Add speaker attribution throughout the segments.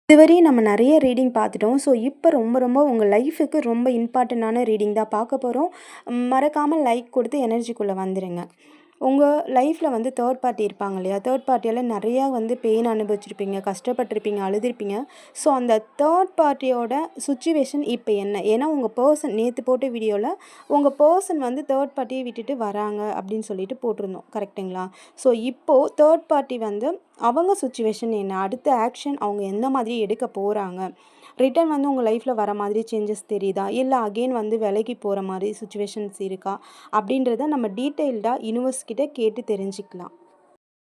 Speaker 1: இதுவரையும் நம்ம நிறைய ரீடிங் பார்த்துட்டோம். ஸோ, இப்போ ரொம்ப ரொம்ப உங்கள் லைஃபுக்கு ரொம்ப இம்பார்ட்டண்டான ரீடிங் தான் பார்க்க போறோம். மறக்காம லைக் கொடுத்து எனர்ஜிக்குள்ள வந்துருங்க. உங்க லைஃப்ல வந்து தேர்ட் பார்ட்டி இருப்பாங்க இல்லையா? தேர்ட் பார்ட்டியால நிறையா வந்து பெயின் அனுபவிச்சிருப்பீங்க, கஷ்டப்பட்டுருப்பீங்க, அழுதுருப்பீங்க. ஸோ, அந்த தேர்ட் பார்ட்டியோட சிச்சுவேஷன் இப்போ என்ன? ஏன்னா உங்க பெர்சன் நேத்து போட்ட வீடியோல உங்க பெர்சன் வந்து தேர்ட் பார்ட்டிய விட்டுட்டு வராங்க அப்படின்னு சொல்லிட்டு போட்டிருந்தோம். கரெக்ட்டுங்களா? ஸோ, இப்போ தேர்ட் பார்ட்டி வந்து அவங்க சிச்சுவேஷன் என்ன? அடுத்த ஆக்ஷன் அவங்க எந்த மாதிரி எடுக்க போறாங்க? ரிட்டர்ன் வந்து உங்க லைஃப்ல வர மாதிரி சேஞ்சஸ் தெரியுதா? இல்ல அகைன் வந்து விலகி போற மாரி சிச்சுவேஷன்ஸ் இருக்கா? அப்படின்றத நம்ம டீட்டெயில்டா யுனிவர்ஸ் கிட்ட கேட்டு தெரிஞ்சுக்கலாம்.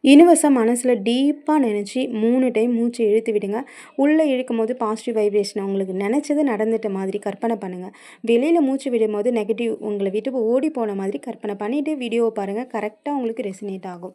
Speaker 1: யுனிவர்ஸை மனசில் டீப்பாக நினச்சி 3 டைம் மூச்சு இழுத்து விடுங்க. உள்ளே இழுக்கும்போது பாசிட்டிவ் வைப்ரேஷன் உங்களுக்கு நினச்சது நடந்துட்ட மாதிரி கற்பனை பண்ணுங்கள். வெளியில் மூச்சு விடும்போது நெகட்டிவ் உங்களை விட்டு ஓடி போன மாதிரி கற்பனை பண்ணிவிட்டு வீடியோவை பாருங்கள். கரெக்டாக உங்களுக்கு ரெசினேட் ஆகும்.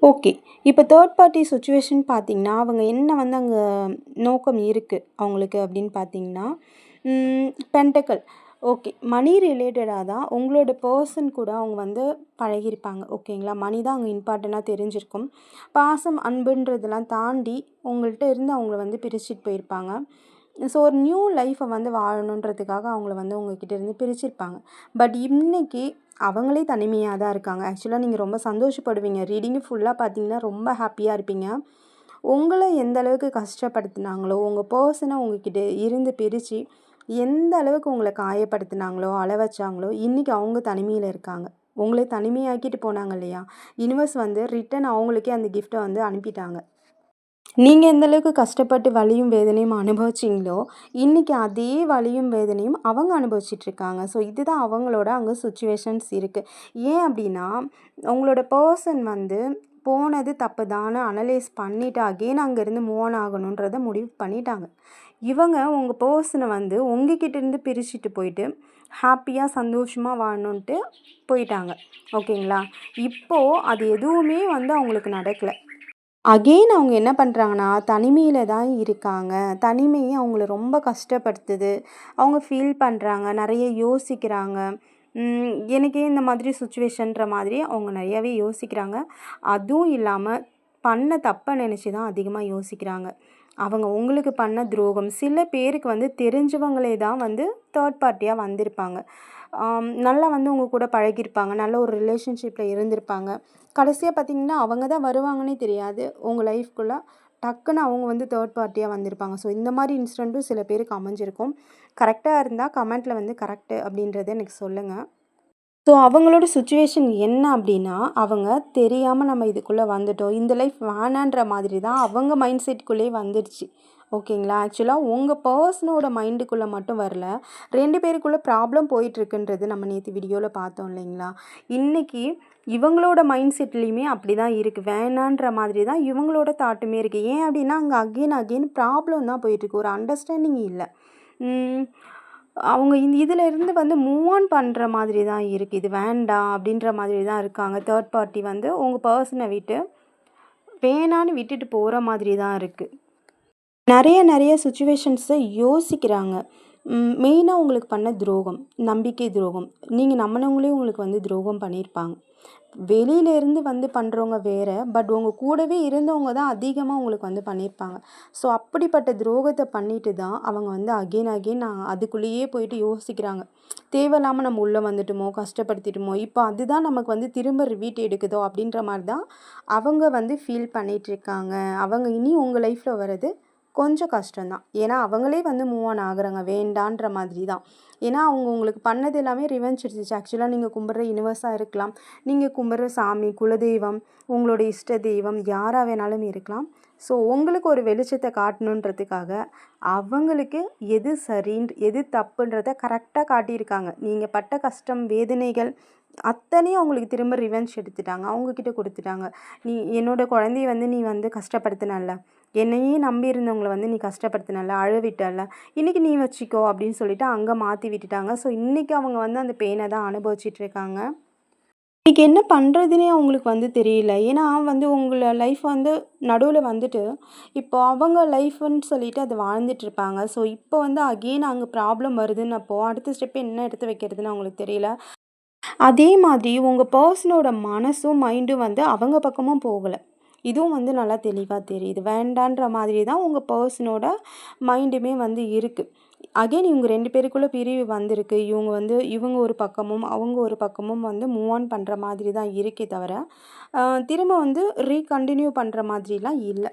Speaker 1: ஓகே. இப்போ தேர்ட் பார்ட்டி சிச்சுவேஷன் பார்த்தீங்கன்னா, அவங்க என்ன வந்து அங்க நோக்கம் இருக்கு அவங்களுக்கு அப்படின்னு பார்த்தீங்கன்னா, பென்டக்கிள். ஓகே. மணி ரிலேட்டடா தான் உங்களோட பெர்சன் கூட அவங்க வந்து பழகியிருப்பாங்க. ஓகேங்களா? மணி தான் அங்க இம்பார்ட்டன்ட்டா தெரிஞ்சிருக்கும். பாசம், அன்புன்றதெல்லாம் தாண்டி உங்கள்ட்ட இருந்து அவங்கள வந்து பிரிச்சுட்டு போயிருப்பாங்க. ஸோ, ஒரு நியூ லைஃப்பை வந்து வாழணுன்றதுக்காக அவங்கள வந்து உங்ககிட்ட இருந்து பிரிச்சிருப்பாங்க. பட் இன்னைக்கு அவங்களே தனிமையா தான் இருக்காங்க. ஆக்சுவலா நீங்க ரொம்ப சந்தோஷப்படுவீங்க. ரீடிங் ஃபுல்லா பார்த்தீங்கன்னா, ரொம்ப ஹாப்பியா இருப்பீங்க. உங்கள எந்த அளவுக்கு கஷ்டப்படுத்துனாங்களோ, உங்க பெர்சன உங்ககிட்ட இருந்து பிரிச்சு, எந்த அளவுக்கு உங்கள காயப்படுத்துனாங்களோ, அழ வச்சாங்களோ, இன்னைக்கு அவங்க தனிமையில இருக்காங்க. உங்கள தனிமையாக்கிட்டு போனாங்க இல்லையா? யுனிவர்ஸ் வந்து ரிட்டர்ன் அவங்களுக்கே அந்த கிஃப்ட்ட வந்து அனுப்பிட்டாங்க. நீங்க எந்த அளவுக்கு கஷ்டப்பட்டு வலியும், வேதனையும் அனுபவிச்சீங்களோ, இன்னைக்கு அதே வலியும், வேதனையும் அவங்க அனுபவிச்சுட்டு இருக்காங்க. ஸோ, இதுதான் அவங்களோட அங்க சிச்சுவேஷன்ஸ் இருக்கு. ஏன் அப்டின்னா, உங்களோட பெர்சன் வந்து போனது தப்பு தான்னு அனலைஸ் பண்ணிட்டு, அகைன் அங்கேருந்து மூவ் ஆன் ஆகணுன்றத முடிவு பண்ணிட்டாங்க. இவங்க உங்க பெர்சன வந்து உங்ககிட்ட இருந்து பிரிச்சுட்டு போயிட்டு, ஹாப்பியா, சந்தோஷமா வாழணுன்ட்டு போயிட்டாங்க. ஓகேங்களா? இப்போ அது எதுவுமே வந்து அவங்களுக்கு நடக்கல. அகெயின் அவங்க என்ன பண்ணுறாங்கன்னா, தனிமையில தான் இருக்காங்க. தனிமையே அவங்கள ரொம்ப கஷ்டப்படுத்துது. அவங்க ஃபீல் பண்ணுறாங்க. நிறைய யோசிக்கிறாங்க. எனக்கு ஏன் இந்த மாதிரி சிச்சுவேஷன்ற மாதிரி அவங்க நிறையாவே யோசிக்கிறாங்க. அதுவும் இல்லாம பண்ண தப்ப நினச்சு தான் அதிகமா யோசிக்கிறாங்க. அவங்க உங்களுக்கு பண்ண துரோகம் சில பேருக்கு வந்து தெரிஞ்சவங்களே தான் வந்து தேர்ட் பார்ட்டியா வந்திருப்பாங்க. நல்லா வந்து உங்க கூட பழகியிருப்பாங்க. நல்ல ஒரு ரிலேஷன்ஷிப்ல இருந்திருப்பாங்க. கடைசியா பார்த்தீங்கன்னா, அவங்க தான் வருவாங்கன்னே தெரியாது. உங்க லைஃப்குள்ள டக்குன்னு அவங்க வந்து தேர்ட் பார்ட்டியா வந்திருப்பாங்க. ஸோ, இந்த மாரி இன்சிடென்ட்டும் சில பேருக்கு அமைஞ்சிருக்கும். கரெக்ட்டா இருந்தா கமெண்ட்ல வந்து கரெக்ட்டு அப்படின்றத எனக்கு சொல்லுங்க. ஸோ, அவங்களோட சிச்சுவேஷன் என்ன அப்படின்னா, அவங்க தெரியாம நம்ம இதுக்குள்ள வந்துட்டோம். இந்த லைஃப் வேணான்ற மாதிரி தான் அவங்க மைண்ட் செட்குள்ளேயே வந்துடுச்சு. ஓகேங்களா? ஆக்சுவலா உங்க பெர்சனோட மைண்டுக்குள்ள மட்டும் வரல. 2 பேருக்குள்ள ப்ராப்ளம் போயிட்டுருக்குன்றது நம்ம நேத்து வீடியோல பார்த்தோம் இல்லைங்களா? இன்னைக்கு இவங்களோட மைண்ட் செட்லயுமே அப்படிதான் இருக்கு. வேணான்ற மாதிரி தான் இவங்களோட தாட்டுமே இருக்கு. ஏன் அப்படின்னா, அங்க அகைன் அகைன் ப்ராப்ளம் தான் போயிட்டுருக்கு. ஒரு அண்டர்ஸ்டாண்டிங் இல்ல. ம். அவங்க இதுல இருந்து வந்து மூவ் ஆன் பண்ற மாதிரி தான் இருக்கு. இது வேண்டாம் அப்படின்ற மாதிரி தான் இருக்காங்க. தேர்ட் பார்ட்டி வந்து உங்க பெர்சன விட்டு வேணான்னு விட்டுட்டு போற மாதிரி தான் இருக்கு. நெறைய சிச்சுவேஷன்ஸ யோசிக்கிறாங்க. மெயினா உங்களுக்கு பண்ண துரோகம், நம்பிக்கை துரோகம். நீங்க நம்பினவங்களே உங்களுக்கு வந்து துரோகம் பண்ணியிருப்பாங்க. வெளியில இருந்து வந்து பண்றவங்க வேற. பட் உங்க கூடவே இருந்தவங்க தான் அதிகமா உங்களுக்கு வந்து பண்ணியிருப்பாங்க. ஸோ, அப்படிப்பட்ட துரோகத்த பண்ணிட்டு தான் அவங்க வந்து அகைன் அகைன் அதுக்குள்ளேயே போயிட்டு யோசிக்கிறாங்க. தேவையில்லாம நம்ம உள்ள வந்துட்டோமோ, கஷ்டப்படுத்திட்டோமோ, இப்போ அதுதான் நமக்கு வந்து திரும்ப ரிப்பீட் எடுக்குதோ அப்படின்ற மாரி தான் அவங்க வந்து ஃபீல் பண்ணிட்டுருக்காங்க. அவங்க இனி உங்க லைஃப்ல வர்றது கொஞ்சம் கஷ்டம் தான். ஏன்னா, அவங்களே வந்து மூவ் ஆன் ஆகுறாங்க. வேண்டான்ற மாதிரி தான். ஏன்னா, அவங்க உங்களுக்கு பண்ணது எல்லாமே ரிவெஞ்ச் எடுத்துச்சு. ஆக்சுவலா நீங்க கும்பிடுற யுனிவர்ஸா இருக்கலாம். நீங்க கும்பிடுற சாமி, குலதெய்வம், உங்களோட இஷ்ட தெய்வம் யாரா வேணாலும் இருக்கலாம். ஸோ, உங்களுக்கு ஒரு வெளிச்சத்த காட்டணுன்றதுக்காக, அவங்களுக்கு எது எது தப்புன்றத கரெக்ட்டா காட்டியிருக்காங்க. நீங்க பட்ட கஷ்டம், வேதனைகள் அத்தனையும் அவங்களுக்கு திரும்ப ரிவெஞ்ச் எடுத்துட்டாங்க. அவங்க கிட்ட குடுத்துட்டாங்க. "நீ என்னோட குழந்தைய வந்து நீ வந்து கஷ்டப்படுத்துனல்ல. என்னையே நம்பி இருந்தவங்கள வந்து நீ கஷ்டப்படுத்துனல்ல, அழ விட்டல்ல. இன்னைக்கு நீ வச்சுக்கோ" அப்படின்னு சொல்லிட்டு அங்க மாத்தி விட்டுட்டாங்க. ஸோ, இன்னைக்கு அவங்க வந்து அந்த பெயின தான் அனுபவிச்சுட்டு இருக்காங்க. இன்னைக்கு என்ன பண்ணுறதுன்னே அவங்களுக்கு வந்து தெரியல. ஏன்னா வந்து உங்கள லைஃப் வந்து நடுவுல வந்துட்டு, இப்போ அவங்க லைஃப்ன்னு சொல்லிட்டு அத வாழ்ந்துட்டுருப்பாங்க. ஸோ, இப்போ வந்து அகெயின் அங்க ப்ராப்ளம் வருதுன்னப்போ, அடுத்த ஸ்டெப் என்ன எடுத்து வைக்கிறதுன்னு அவங்களுக்கு தெரியல. அதே மாதிரி உங்க பெர்சனோட மனசும், மைண்டும் வந்து அவங்க பக்கமும் போகல. இதுவும் வந்து நல்லா தெளிவாக தெரியுது. வேண்டான்ற மாதிரி தான் உங்கள் பர்சனோட மைண்டுமே வந்து இருக்குது. அகைன் இவங்க 2 பேருக்குள்ள பிரிவு வந்திருக்கு. இவங்க ஒரு பக்கமும், அவங்க ஒரு பக்கமும் வந்து மூவ் ஆன் பண்ணுற மாதிரி தான் இருக்கே தவிர, திரும்ப வந்து ரீகன்டின்யூ பண்ணுற மாதிரிலாம் இல்ல.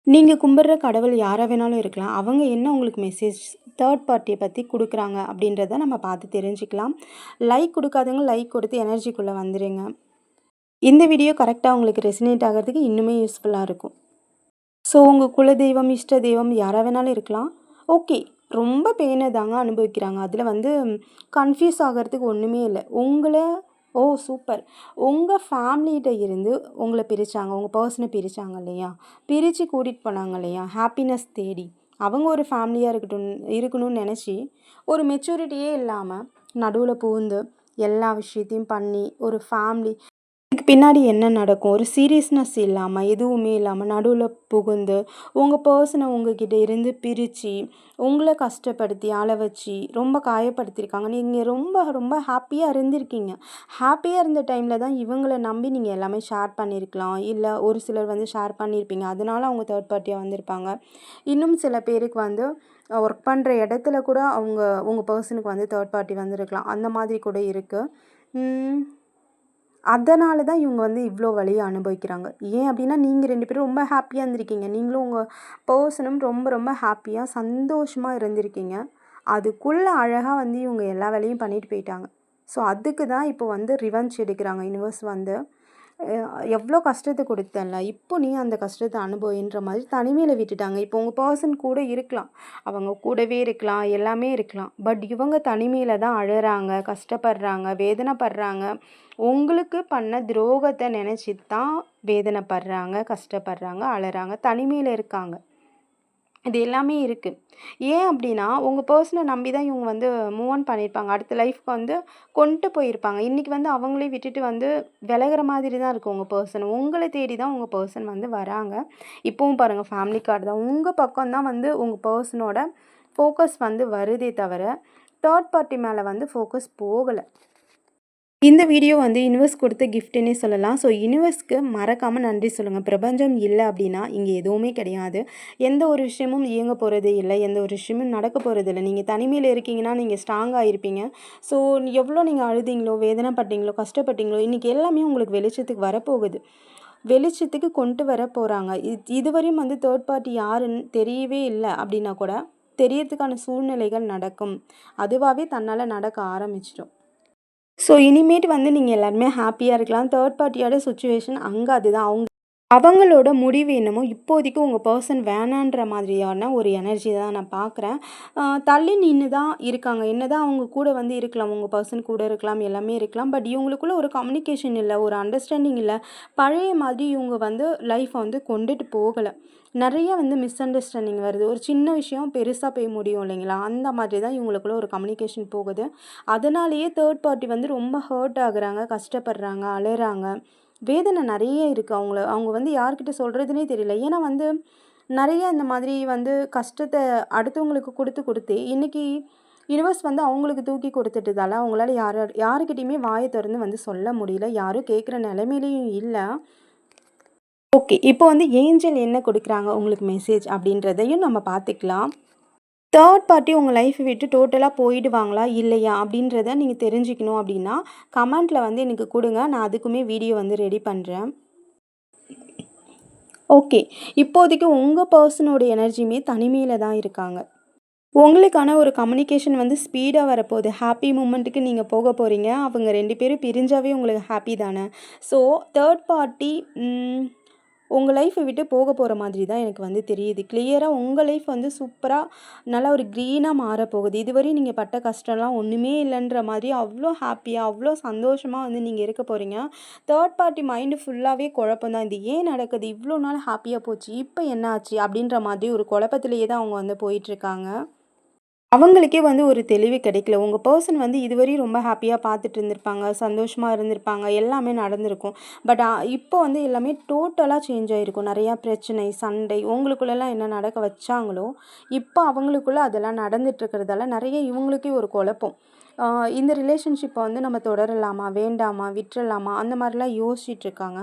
Speaker 1: நீங்க கும்பிடுற கடவுள் யாரா வேணாலும் இருக்கலாம். அவங்க என்ன உங்களுக்கு மெசேஜ் தேர்ட் பார்ட்டிய பத்தி குடுக்குறாங்க அப்படின்றத நம்ம பார்த்து தெரிஞ்சுக்கலாம். லைக் குடுக்காதவங்க லைக் கொடுத்து எனர்ஜிக்குள்ள வந்துருங்க. இந்த வீடியோ கரெக்ட்டா உங்களுக்கு ரெசனேட் ஆகுறதுக்கு இன்னுமே யூஸ்ஃபுல்லா இருக்கும். ஸோ உங்க குலதெய்வம், இஷ்ட தெய்வம் யாரா வேணாலும் இருக்கலாம். ஓகே. ரொம்ப பெயின தாங்க அனுபவிக்கிறாங்க. அதில வந்து கன்ஃப்யூஸ் ஆகுறதுக்கு ஒண்ணுமே இல்ல. ஓ! சூப்பர். உங்க ஃபேமிலிட்ட இருந்து உங்கள பிரிச்சாங்க. உங்க பெர்சன பிரிச்சாங்க இல்லையா? பிரிச்சு கூட்டிட்டு போனாங்க இல்லையா? ஹாப்பினஸ் தேடி. அவங்க ஒரு ஃபேமிலியா இருக்கணும்னு நெனச்சு, ஒரு மெச்சூரிட்டியே இல்லாம நடுவுல புகுந்து எல்லா விஷயத்தையும் பண்ணி, ஒரு ஃபேமிலி இதுக்கு பின்னாடி என்ன நடக்கும்? ஒரு சீரியஸ்னஸ் இல்லாம, எதுவுமே இல்லாம நடுவுல புகுந்து, உங்க பெர்சன உங்ககிட்ட இருந்து பிரிச்சு, உங்கள கஷ்டப்படுத்தி, அழ வச்சு, ரொம்ப காயப்படுத்தியிருக்காங்க. நீங்க ரொம்ப ரொம்ப ஹாப்பியா இருந்திருக்கீங்க. ஹாப்பியா இருந்த டைம்ல தான் இவங்கள நம்பி நீங்க எல்லாமே ஷேர் பண்ணியிருக்கலாம். இல்ல ஒரு சிலர் வந்து ஷேர் பண்ணியிருப்பீங்க. அதனால அவங்க தேர்ட் பார்ட்டியா வந்திருப்பாங்க. இன்னும் சில பேருக்கு வந்து ஒர்க் பண்ற இடத்துல கூட உங்க பெர்சனுக்கு வந்து தேர்ட் பார்ட்டி வந்திருக்கலாம். அந்த மாதிரி கூட இருக்கு. ம். அதனால தான் இவங்க வந்து இவ்ளோ வலிய அனுபவிக்கிறாங்க. ஏன் அப்டின்னா, நீங்க 2 பேரும் ரொம்ப ஹாப்பியா இருந்திருக்கீங்க. நீங்களும் உங்க பெர்சனும் ரொம்ப ரொம்ப ஹாப்பியா, சந்தோஷமா இருந்திருக்கீங்க. அதுக்குள்ள அழகா வந்து இவங்க எல்லா வேலையும் பண்ணிட்டு போயிட்டாங்க. ஸோ, அதுக்கு தான் இப்போ வந்து ரிவெஞ்ச் எடுக்குறாங்க யுனிவர்ஸ் வந்து. எவ்ளோ கஷ்டத்த குடுத்தேன்ல, இப்போ நீ அந்த கஷ்டத்த அனுபவின்ற மாதிரி தனிமையில விட்டுட்டாங்க. இப்போ உங்க பெர்சன் கூட இருக்கலாம். அவங்க கூடவே இருக்கலாம், எல்லாமே இருக்கலாம். பட் இவங்க தனிமையில தான் அழறாங்க, கஷ்டப்படுறாங்க, வேதனைப்படுறாங்க. உங்களுக்கு பண்ண துரோகத்த நெனச்சு தான் வேதனைப்படுறாங்க, கஷ்டப்படுறாங்க, அழறாங்க, தனிமையில இருக்காங்க. இது எல்லாமே இருக்கு. ஏன் அப்டின்னா, உங்க பெர்சன நம்பி தான் இவங்க வந்து மூவ் ஆன் பண்ணியிருப்பாங்க. அடுத்த லைஃப்க்கு வந்து கொண்ட்டு போயிருப்பாங்க. இன்னைக்கு வந்து அவங்களே விட்டுட்டு வந்து விலகுற மாதிரி தான் இருக்கு உங்க பெர்சன். உங்கள தேடி தான் உங்க பெர்சன் வந்து வராங்க. இப்பவும் பாருங்க ஃபேமிலி கார்டு தான். உங்க பக்கம் தான் வந்து உங்க பெர்சனோட ஃபோக்கஸ் வந்து வருதே தவிர, தேர்ட் பார்ட்டி மேல வந்து ஃபோக்கஸ் போகல. இந்த வீடியோ வந்து யுனிவர்ஸ் கொடுத்த கிஃப்ட்டுன்னே சொல்லலாம். ஸோ யுனிவர்ஸ்க்கு மறக்காம நன்றி சொல்லுங்க. பிரபஞ்சம் இல்ல அப்டின்னா, இங்க எதுவுமே கிடையாது. எந்த ஒரு விஷயமும் இயங்க போறதே இல்ல. எந்த ஒரு விஷயமும் நடக்க போறதில்ல. நீங்க தனிமையில இருக்கீங்கன்னா, நீங்க ஸ்ட்ராங்கா இருப்பீங்க. ஸோ எவ்ளோ நீங்க அழுதீங்களோ, வேதனைப்பட்டீங்களோ, கஷ்டப்பட்டீங்களோ, இன்னைக்கு எல்லாமே உங்களுக்கு வெளிச்சத்துக்கு வரப்போகுது. வெளிச்சத்துக்கு கொண்டு வர போறாங்க. இதுவரையும் வந்து தேர்ட் பார்ட்டி யாருன்னு தெரியவே இல்ல அப்டின்னா கூட, தெரியறதுக்கான சூழ்நிலைகள் நடக்கும். அதுவாவே தன்னால நடக்க ஆரம்பிச்சுரும். ஸோ இனிமேட்டு வந்து நீங்க எல்லாருமே ஹாப்பியா இருக்கலாம். தேர்ட் பார்ட்டியோட சிச்சுவேஷன் அங்க அதுதான். அவங்களோட முடிவு என்னமோ இப்போதைக்கு உங்க பெர்சன் வேணான்ற மாதிரியான ஒரு எனர்ஜி தான் நான் பார்க்குறேன். தள்ளி நின்னு தான் இருக்காங்க. என்னதான் அவங்க கூட வந்து இருக்கலாம். உங்க பெர்சன் கூட இருக்கலாம். எல்லாமே இருக்கலாம். பட் இவங்களுக்குள்ள ஒரு கம்யூனிகேஷன் இல்ல. ஒரு அண்டர்ஸ்டாண்டிங் இல்ல. பழைய மாதிரி இவங்க வந்து லைஃப்ப வந்து கொண்டுட்டு போகல. நெறைய வந்து மிஸ் அண்டர்ஸ்டாண்டிங் வருது. ஒரு சின்ன விஷயம் பெருசா போய் முடியும் இல்லைங்களா? அந்த மாதிரி தான் இவங்களுக்குள்ள ஒரு கம்யூனிகேஷன் போகுது. அதனாலேயே தேர்ட் பார்ட்டி வந்து ரொம்ப ஹர்ட் ஆகுறாங்க, கஷ்டப்படுறாங்க, அழறாங்க. வேதனை நெறைய இருக்கு. அவங்க வந்து யார்கிட்ட சொல்றதுன்னே தெரியல. ஏன்னா வந்து நெறைய இந்த மாதிரி வந்து கஷ்டத்த அடுத்தவங்களுக்கு குடுத்து குடுத்து, இன்னைக்கு யுனிவர்ஸ் வந்து அவங்களுக்கு தூக்கி குடுத்துட்டதால, அவங்களால யாருக்கிட்டயுமே வாய தொறந்து வந்து சொல்ல முடியல. யாரும் கேட்குற நெலைமையிலயும் இல்ல. ஓகே. இப்போ வந்து ஏஞ்சல் என்ன குடுக்குறாங்க உங்களுக்கு மெசேஜ் அப்படின்றதையும் நம்ம பார்த்துக்கலாம். தேர்ட் பார்ட்டி உங்க லைஃப்ப விட்டு டோட்டலா போயிடுவாங்களா? இல்லையா? அப்படின்றத நீங்க தெரிஞ்சுக்கணும் அப்படின்னா, கமெண்ட்ல வந்து எனக்கு குடுங்க. நான் அதுக்குமே வீடியோ வந்து ரெடி பண்றேன். ஓகே. இப்போதைக்கு உங்க பெர்சனோட எனர்ஜியுமே தனிமையில தான் இருக்காங்க. உங்களுக்கான ஒரு கம்யூனிகேஷன் வந்து ஸ்பீடா வரப்போகுது. ஹாப்பி மூமெண்ட்டுக்கு நீங்க போக போறீங்க. அவங்க 2 பேரும் பிரிஞ்சாவே உங்களுக்கு ஹாப்பி தானே! ஸோ தேர்ட் பார்ட்டி உங்க லைஃப்ப விட்டு போக போற மாதிரி தான் எனக்கு வந்து தெரியுது. கிளியரா உங்க லைஃப் வந்து சூப்பரா நல்லா ஒரு கிரீனா மாறப்போகுது. இதுவரையும் நீங்க பட்ட கஷ்டம்லாம் ஒண்ணுமே இல்லன்ற மாதிரி அவ்ளோ ஹாப்பியா, அவ்ளோ சந்தோஷமா வந்து நீங்க இருக்க போறீங்க. தேர்ட் பார்ட்டி மைண்ட் ஃபுல்லாவே குழப்பம் தான். இது ஏன் நடக்குது? இவ்ளோ நாள் ஹாப்பியா போச்சு. இப்ப என்ன ஆச்சு? அப்படின்ற மாதிரி ஒரு குழப்பத்திலேயே தான் அவங்க வந்து போயிட்டுருக்காங்க. அவங்களுக்கே வந்து ஒரு தெளிவு கிடைக்கல. உங்க பெர்சன் வந்து இதுவரையும் ரொம்ப ஹாப்பியா பார்த்துட்டு இருந்திருப்பாங்க. சந்தோஷமா இருந்திருப்பாங்க. எல்லாமே நடந்திருக்கும். பட் இப்போ வந்து எல்லாமே டோட்டலா சேஞ்ச் ஆயிருக்கும். நெறையா பிரச்சனை, சண்டை உங்களுக்குள்ளலாம் என்ன நடக்க வச்சாங்களோ, இப்போ அவங்களுக்குள்ள அதெல்லாம் நடந்துட்டு இருக்கிறதால நெறைய இவங்களுக்கே ஒரு குழப்பம். இந்த ரிலேஷன்ஷிப்பை வந்து நம்ம தொடரலாமா வேண்டாமா விட்டுறலாமா அந்த மாதிரிலாம் யோசிச்சுட்டு இருக்காங்க.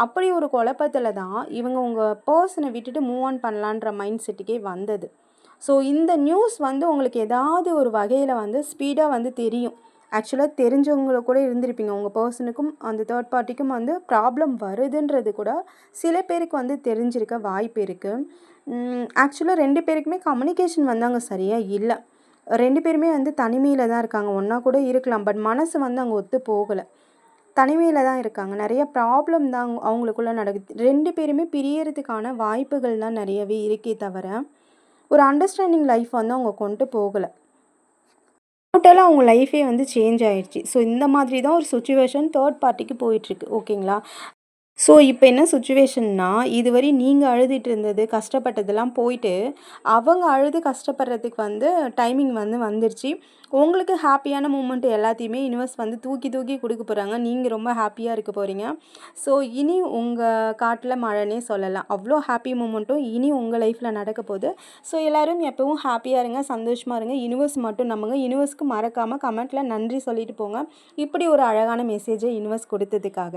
Speaker 1: அப்படி ஒரு குழப்பத்தில் தான் இவங்க உங்கள் பர்சனை விட்டுட்டு மூவ் ஆன் பண்ணலான்ற மைண்ட் செட்டுக்கே வந்தது. ஸோ இந்த நியூஸ் வந்து உங்களுக்கு ஏதாவது ஒரு வகையில் வந்து ஸ்பீடாக வந்து தெரியும். ஆக்சுவலாக தெரிஞ்சவங்கள கூட இருந்திருப்பீங்க. உங்கள் பர்சனுக்கும் அந்த தேர்ட் பார்ட்டிக்கும் வந்து ப்ராப்ளம் வருதுன்றது கூட சில பேருக்கு வந்து தெரிஞ்சிருக்க வாய்ப்பு இருக்குது. ஆக்சுவலாக 2 பேருக்குமே கம்யூனிகேஷன் வந்து அங்கே சரியாக இல்ல. 2 பேருமே வந்து தனிமையில தான் இருக்காங்க. ஒண்ணா கூட இருக்கலாம். பட் மனசு வந்து அங்கே ஒத்து போகல. தனிமையில தான் இருக்காங்க. நெறைய ப்ராப்ளம் தான் அவங்களுக்குள்ள நடக்குது. 2 பேருமே பிரியறதுக்கான வாய்ப்புகள் தான் நெறையவே இருக்கே தவிர, ஒரு அண்டர்ஸ்டாண்டிங் லைஃப் வந்து அவங்க கொண்டு போகல. டோட்டலா அவங்க லைஃபே வந்து சேஞ்ச் ஆயிடுச்சு. ஸோ இந்த மாதிரி தான் ஒரு சிச்சுவேஷன் தேர்ட் பார்ட்டிக்கு போயிட்டுருக்கு. ஓகேங்களா? ஸோ இப்போ என்ன சிச்சுவேஷன்னா, இதுவரை நீங்க அழுதுட்டு இருந்தது, கஷ்டப்பட்டதெல்லாம் போயிட்டு, அவங்க அழுது கஷ்டப்படுறதுக்கு வந்து டைமிங் வந்து வந்துருச்சு. உங்களுக்கு ஹாப்பியான மூமெண்ட் எல்லாத்தையுமே யுனிவர்ஸ் வந்து தூக்கி தூக்கி குடுக்க போறாங்க. நீங்க ரொம்ப ஹாப்பியா இருக்க போறீங்க. ஸோ இனி உங்க காட்டுல மழைன்னே சொல்லலாம். அவ்ளோ ஹாப்பி மூமெண்ட்டும் இனி உங்க லைஃப்ல நடக்க போது. ஸோ எல்லாரும் எப்பவும் ஹாப்பியா இருங்க, சந்தோஷமா இருங்க. யுனிவர்ஸ் மட்டும் நம்புங்க. யுனிவர்ஸ்க்கு மறக்காம கமெண்ட்ல நன்றி சொல்லிட்டு போங்க. இப்படி ஒரு அழகான மெசேஜை யுனிவர்ஸ் கொடுத்ததுக்காக.